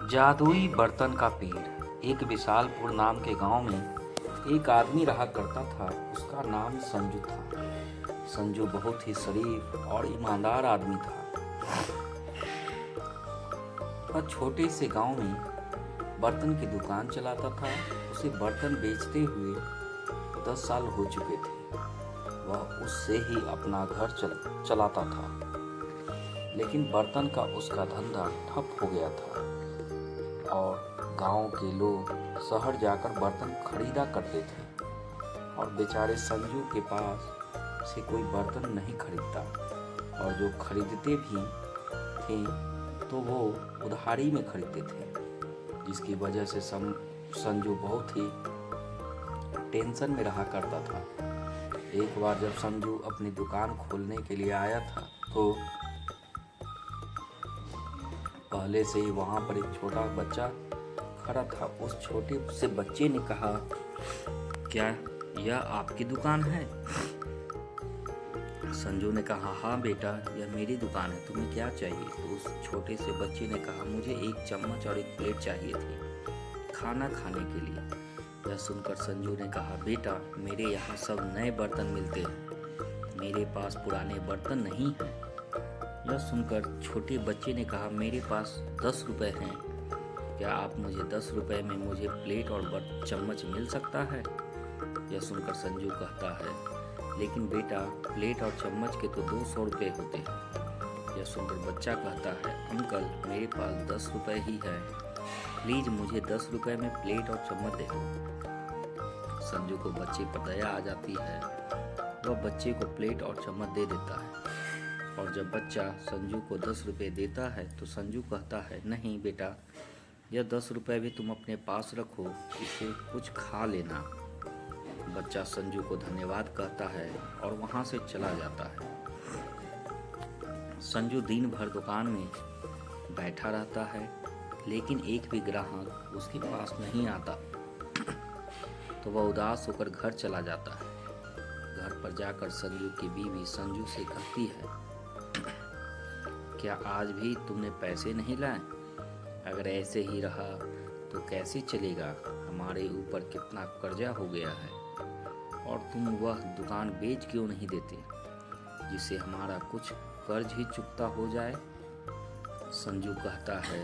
जादुई बर्तन का पेड़। एक विशालपुर नाम के गांव में एक आदमी रहा करता था। उसका नाम संजू था। संजू बहुत ही शरीफ और ईमानदार आदमी था। वह छोटे से गांव में बर्तन की दुकान चलाता था। उसे बर्तन बेचते हुए 10 साल हो चुके थे। वह उससे ही अपना घर चलाता था। लेकिन बर्तन का उसका धंधा ठप हो गया था और गांव के लोग शहर जाकर बर्तन खरीदा करते थे और बेचारे संजू के पास से कोई बर्तन नहीं खरीदता, और जो खरीदते भी थे तो वो उधारी में खरीदते थे, जिसकी वजह से संजू बहुत ही टेंशन में रहा करता था। एक बार जब संजू अपनी दुकान खोलने के लिए आया था तो पहले से ही वहाँ पर एक छोटा बच्चा खड़ा था। उस छोटे से बच्चे ने कहा, क्या यह आपकी दुकान है? संजू ने कहा, हाँ बेटा, यह मेरी दुकान है, तुम्हें क्या चाहिए? तो उस छोटे से बच्चे ने कहा, मुझे एक चम्मच और एक प्लेट चाहिए थी खाना खाने के लिए। यह सुनकर संजू ने कहा, बेटा, मेरे यहाँ सब नए बर्तन मिलते हैं, मेरे पास पुराने बर्तन नहीं हैं। यह सुनकर छोटे बच्चे ने कहा, मेरे पास 10 रुपए हैं, क्या आप मुझे 10 रुपए में मुझे प्लेट और चम्मच मिल सकता है? यह सुनकर संजू कहता है, लेकिन बेटा, प्लेट और चम्मच के तो 200 रुपये होते हैं। यह सुनकर बच्चा कहता है, अंकल, मेरे पास 10 रुपये ही है, प्लीज मुझे 10 रुपये में प्लेट और चम्मच दे दो। संजू को बच्चे पर दया आ जाती है। वह बच्चे को प्लेट और चम्मच दे देता है, और जब बच्चा संजू को 10 रुपये देता है तो संजू कहता है, नहीं बेटा, यह 10 रुपये भी तुम अपने पास रखो, इसे कुछ खा लेना। बच्चा संजू को धन्यवाद कहता है और वहाँ से चला जाता है। संजू दिन भर दुकान में बैठा रहता है, लेकिन एक भी ग्राहक उसके पास नहीं आता। तो वह उदास होकर घर चला जाता है। घर पर जाकर संजू की बीवी संजू से कहती है, क्या आज भी तुमने पैसे नहीं लाए? अगर ऐसे ही रहा तो कैसे चलेगा? हमारे ऊपर कितना कर्जा हो गया है, और तुम वह दुकान बेच क्यों नहीं देते, जिससे हमारा कुछ कर्ज ही चुकता हो जाए? संजू कहता है,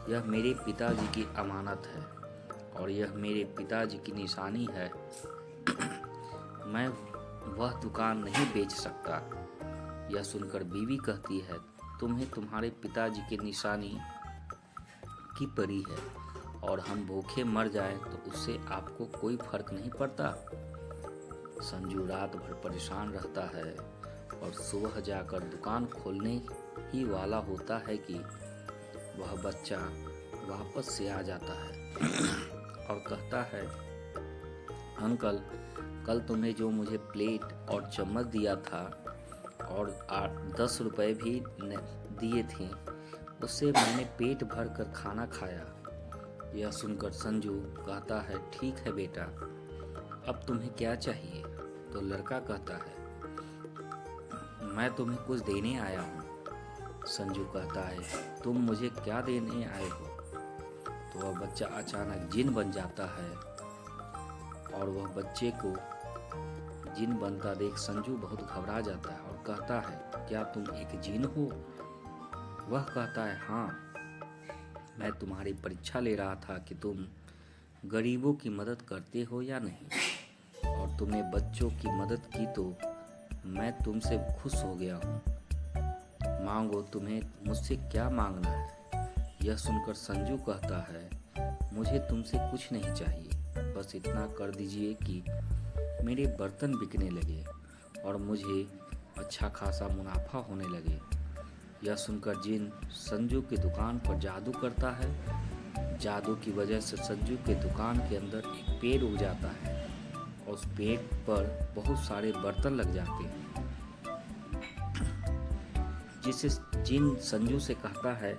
यह मेरे पिताजी की अमानत है और यह मेरे पिताजी की निशानी है। मैं वह दुकान नहीं बेच सकता। यह सुनकर बीवी कहती है, तुम्हें तुम्हारे पिताजी की निशानी की पड़ी है, और हम भूखे मर जाएं तो उससे आपको कोई फर्क नहीं पड़ता। संजू रात भर परेशान रहता है और सुबह जाकर दुकान खोलने ही वाला होता है कि वह बच्चा वापस से आ जाता है और कहता है, अंकल, कल तुमने जो मुझे प्लेट और चम्मच दिया था और 10 रुपए भी दिए थे, उससे मैंने पेट भर कर खाना खाया। यह सुनकर संजू कहता है, ठीक है बेटा, अब तुम्हें क्या चाहिए? तो लड़का कहता है, मैं तुम्हें कुछ देने आया हूँ। संजू कहता है, तुम मुझे क्या देने आए हो? तो वह बच्चा अचानक जिन बन जाता है, और वह बच्चे को जिन बनता देख संजू बहुत घबरा जाता है और कहता है, क्या तुम एक जिन हो? वह कहता है, हाँ, मैं तुम्हारी परीक्षा ले रहा था कि तुम गरीबों की मदद करते हो या नहीं, और तुमने बच्चों की मदद की तो मैं तुमसे खुश हो गया हूँ। मांगो, तुम्हें मुझसे क्या मांगना है? यह सुनकर संजू कहता है, मुझे तुमसे कुछ नहीं चाहिए, बस इतना कर दीजिए कि मेरे बर्तन बिकने लगे और मुझे अच्छा खासा मुनाफा होने लगे। यह सुनकर जिन संजू की दुकान पर जादू करता है। जादू की वजह से संजू के दुकान के अंदर एक पेड़ उग जाता है और उस पेड़ पर बहुत सारे बर्तन लग जाते हैं, जिससे जिन संजू से कहता है,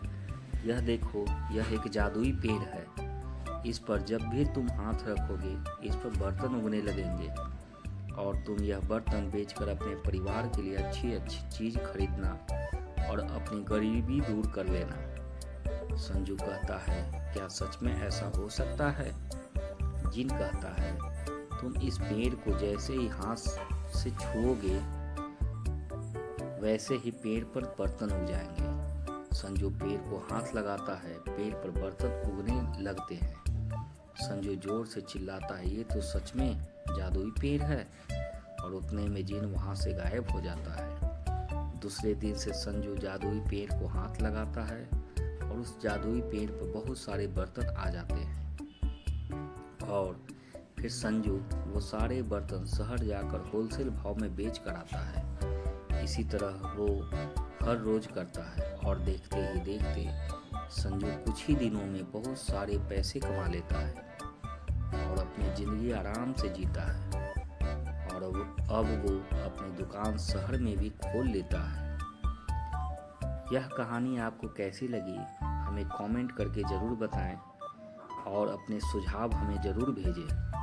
यह देखो, यह एक जादुई पेड़ है, इस पर जब भी तुम हाथ रखोगे इस पर बर्तन उगने लगेंगे, और तुम यह बर्तन बेचकर अपने परिवार के लिए अच्छी अच्छी चीज़ खरीदना और अपनी गरीबी दूर कर लेना। संजू कहता है, क्या सच में ऐसा हो सकता है? जिन कहता है, तुम इस पेड़ को जैसे ही हाथ से छुओगे वैसे ही पेड़ पर बर्तन उग जाएंगे। संजू पेड़ को हाथ लगाता है, पेड़ पर बर्तन उगने लगते हैं। संजू जोर से चिल्लाता है, ये तो सच में जादुई पेड़ है, और उतने में जिन वहां से गायब हो जाता है। दूसरे दिन से संजू जादुई पेड़ को हाथ लगाता है और उस जादुई पेड़ पर बहुत सारे बर्तन आ जाते हैं, और फिर संजू वो सारे बर्तन शहर जाकर होलसेल भाव में बेच कर आता है। इसी तरह वो हर रोज करता है, और देखते ही देखते संजू कुछ ही दिनों में बहुत सारे पैसे कमा लेता है और अपनी जिंदगी आराम से जीता है। और अब वो अपनी दुकान शहर में भी खोल लेता है। यह कहानी आपको कैसी लगी हमें कमेंट करके ज़रूर बताएं, और अपने सुझाव हमें ज़रूर भेजें।